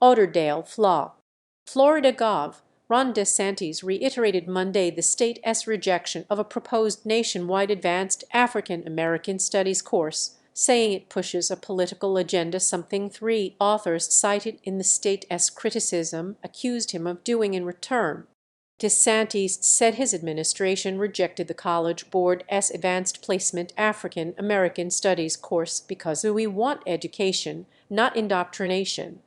Lauderdale flaw. Florida Gov. Ron DeSantis reiterated Monday the state's rejection of a proposed nationwide advanced African American Studies course, saying it pushes a political agenda, something three authors cited in the state's criticism accused him of doing in return. DeSantis said his administration rejected the College Board's Advanced Placement African American Studies course because we want education, not indoctrination.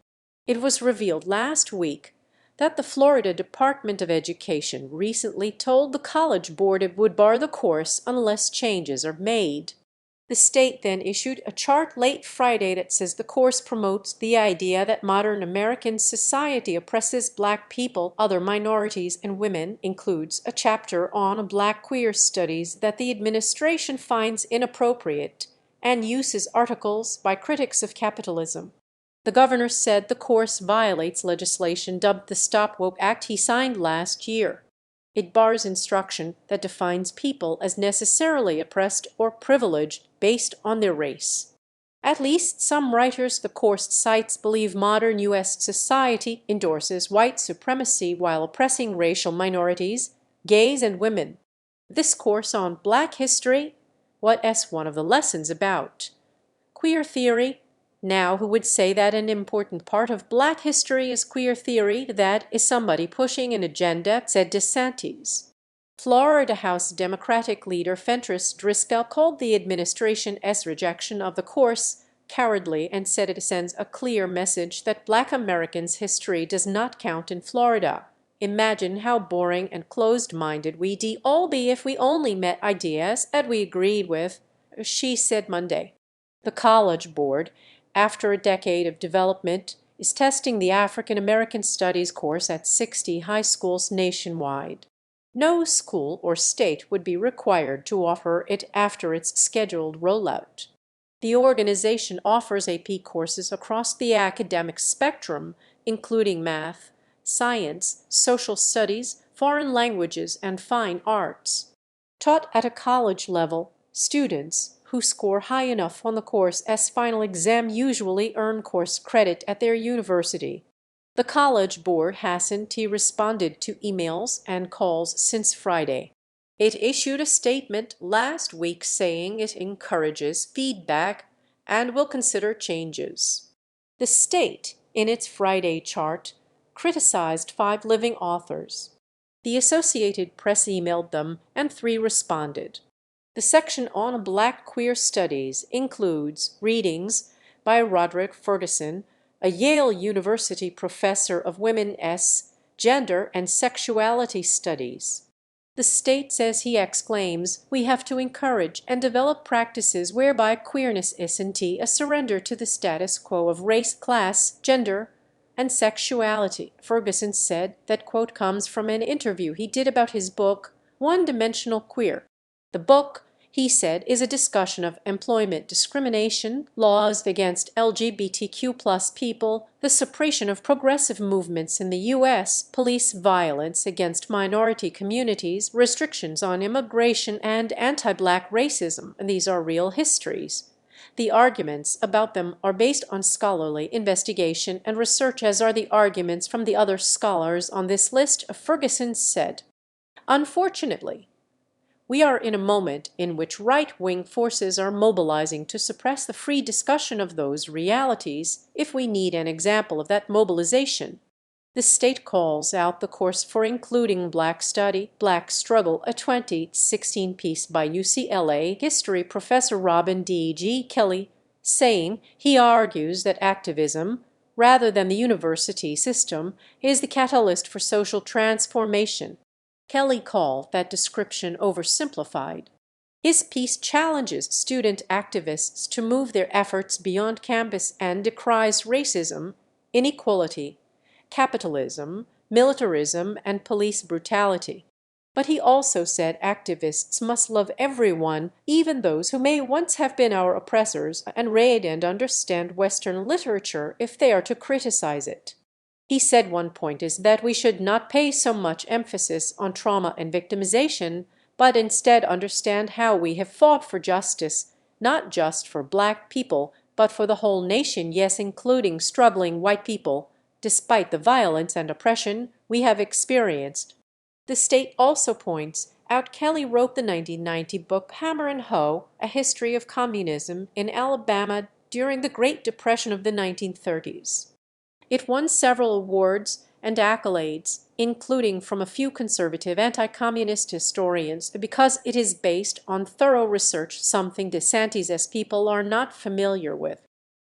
It was revealed last week that the Florida Department of Education recently told the College Board it would bar the course unless changes are made. The state then issued a chart late Friday that says the course promotes the idea that modern American society oppresses Black people, other minorities, and women, includes a chapter on Black queer studies that the administration finds inappropriate, and uses articles by critics of capitalism. The governor said the course violates legislation dubbed the Stop Woke Act he signed last year. It bars instruction that defines people as necessarily oppressed or privileged based on their race. At least some writers the course cites believe modern U.S. society endorses white supremacy while oppressing racial minorities, gays, and women. This course on Black history, what's one of the lessons about? Queer theory? Now, who would say that an important part of Black history is queer theory? That is somebody pushing an agenda, said DeSantis. Florida House Democratic leader Fentrice Driscoll called the administration's rejection of the course cowardly and said it sends a clear message that Black Americans' history does not count in Florida. Imagine how boring and closed-minded we'd all be if we only met ideas that we agreed with, she said Monday. The College Board, after a decade of development, is testing the African American Studies course at 60 high schools nationwide. No school or state would be required to offer it after its scheduled rollout. The organization offers AP courses across the academic spectrum, including math, science, social studies, foreign languages, and fine arts. Taught at a college level, students who score high enough on the course's final exam usually earn course credit at their university. The College Board hasn't responded to emails and calls since Friday. It issued a statement last week saying it encourages feedback and will consider changes. The state, in its Friday chart, criticized 5 living authors. The Associated Press emailed them, and 3 responded. The section on Black queer studies includes readings by Roderick Ferguson, a Yale University professor of women's gender and sexuality studies. The state says he exclaims, "We have to encourage and develop practices whereby queerness isn't a surrender to the status quo of race, class, gender, and sexuality." Ferguson said that quote comes from an interview he did about his book, One-Dimensional Queer. The book, he said, is a discussion of employment discrimination, laws against LGBTQ+ people, the suppression of progressive movements in the U.S., police violence against minority communities, restrictions on immigration, and anti-Black racism. And these are real histories. The arguments about them are based on scholarly investigation and research, as are the arguments from the other scholars on this list, Ferguson said. Unfortunately, we are in a moment in which right-wing forces are mobilizing to suppress the free discussion of those realities, if we need an example of that mobilization. The state calls out the course for including Black Study, Black Struggle, a 2016 piece by UCLA history professor Robin D.G. Kelly, saying he argues that activism, rather than the university system, is the catalyst for social transformation. Kelly called that description oversimplified. His piece challenges student activists to move their efforts beyond campus and decries racism, inequality, capitalism, militarism, and police brutality. But he also said activists must love everyone, even those who may once have been our oppressors, and read and understand Western literature if they are to criticize it. He said one point is that we should not pay so much emphasis on trauma and victimization, but instead understand how we have fought for justice, not just for Black people, but for the whole nation, yes, including struggling white people, despite the violence and oppression we have experienced. The state also points out Kelly wrote the 1990 book Hammer and Hoe, A History of Communism in Alabama during the Great Depression of the 1930s. It won several awards and accolades, including from a few conservative anti-communist historians, because it is based on thorough research, something DeSantis' people are not familiar with.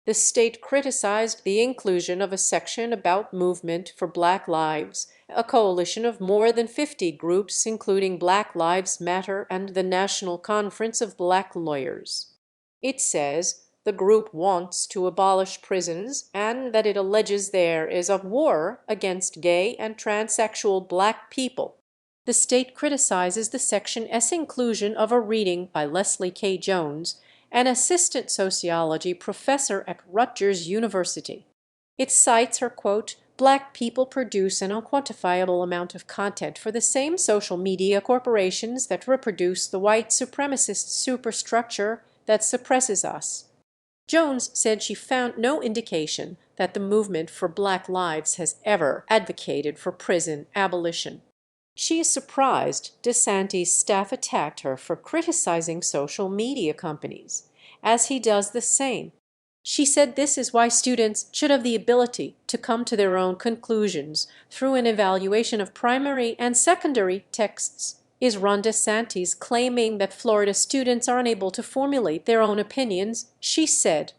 The state criticized the inclusion of a section about Movement for Black Lives, a coalition of more than 50 groups, including Black Lives Matter and the National Conference of Black Lawyers. It says the group wants to abolish prisons and that it alleges there is a war against gay and transsexual Black people. The state criticizes the Section S inclusion of a reading by Leslie K. Jones, an assistant sociology professor at Rutgers University. It cites her, quote, "Black people produce an unquantifiable amount of content for the same social media corporations that reproduce the white supremacist superstructure that suppresses us." Jones said she found no indication that the movement for Black Lives has ever advocated for prison abolition. She is surprised DeSantis' staff attacked her for criticizing social media companies, as he does the same. She said this is why students should have the ability to come to their own conclusions through an evaluation of primary and secondary texts. Is Ron DeSantis claiming that Florida students are unable to formulate their own opinions? She said.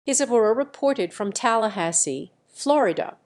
Isabura reported from Tallahassee, Florida.